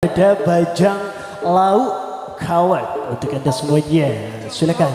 Ada bajang lauk kawat untuk Anda semuanya. Silakan.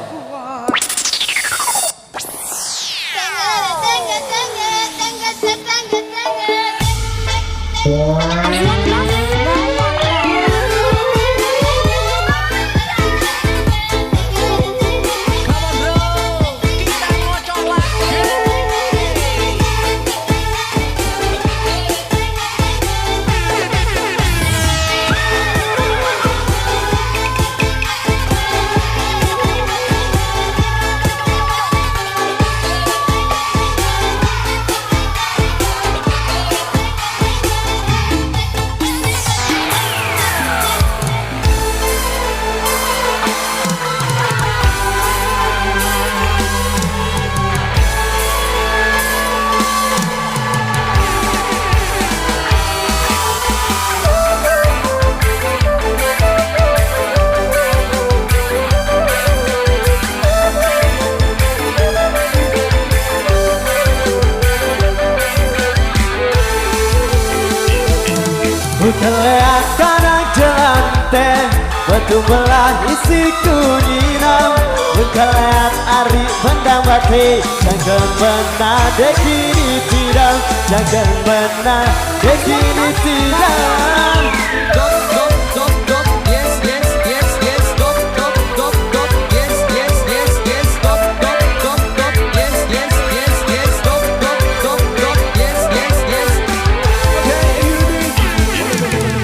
Kelihatan kanan jalan teh, batu belah isi kuninam. Kelihatan ari bendang bati, jangan benar dekini tidak, jangan benar dekini tidak. Dop dop dop dop, yes yes yes yes, dop dop dop dop, yes yes yes yes, dop dop dop dop, yes yes yes yes, dop dop dop dop, yes yes yes.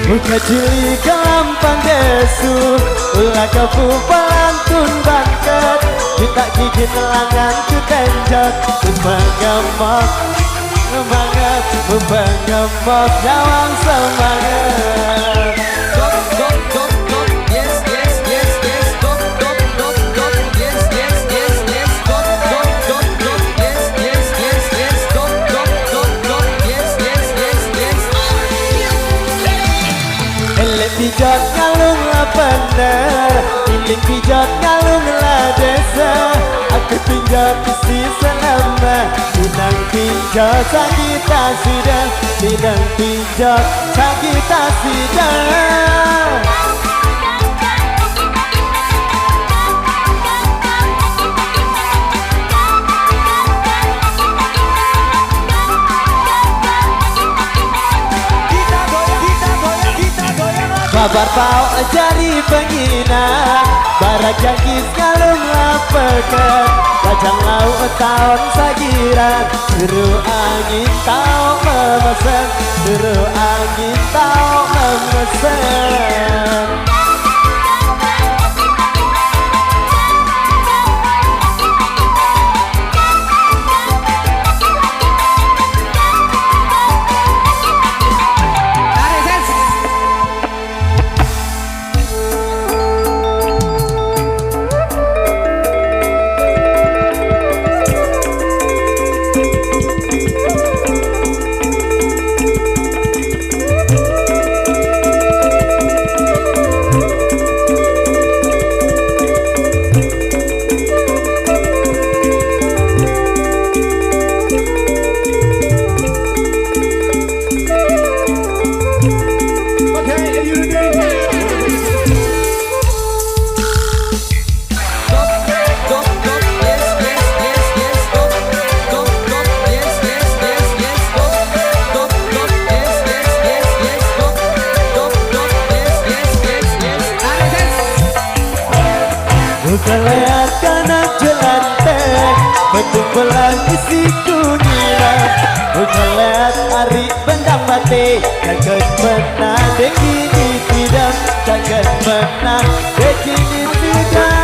Buka cili kelampang desu, ulah kepu pelantun bangket. Kita gigi nelangan kutenjot, membangemok semangat, membangemok nyawang semangat. Dop dop dop dop, yes yes yes yes, dop dop dop dop, yes yes yes yes, dop dop dop dop, yes yes yes yes, dop dop dop dop, yes yes yes yes. Elek pijat ngalung lah bener, iling pijat ngalung lah desa. Aku pinjat isi selama, bidang pinjat sakita sudah, bidang pinjat sakita sudah. Kabar pau jari penggina, barak jangkis ngalung lapekan. Bajang lauk tahun sagiran, suruh angin tau memesan, suruh angin tau memesan. Kelihatan jalan teh, betul belah isi kuningan. Kelihatan ari bendang bati, jangan benar dekini tidak, jangan benar dekini tidak.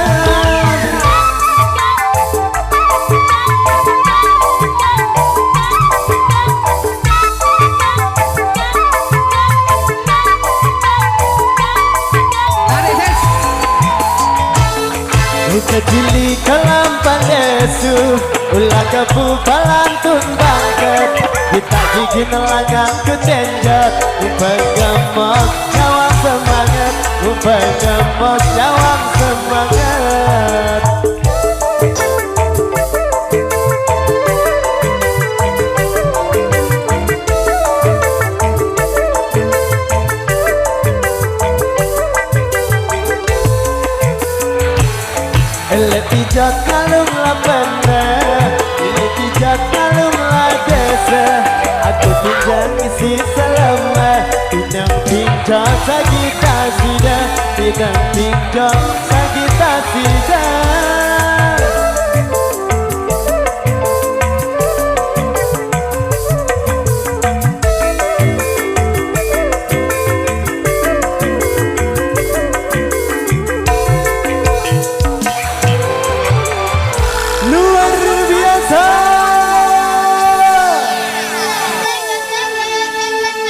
Kecili kelampang desu, ulah kepu pelantun bangket. Kita gigi nelangan ketenjot, membangemok nyawang semangat, membangemok nyawang semangat. pijat kalung lah bener, ini pijat kalung lah desa. Aku pinjam isi selama, pinjam pinjam sagita sida, pinjam pinjam sagita sida.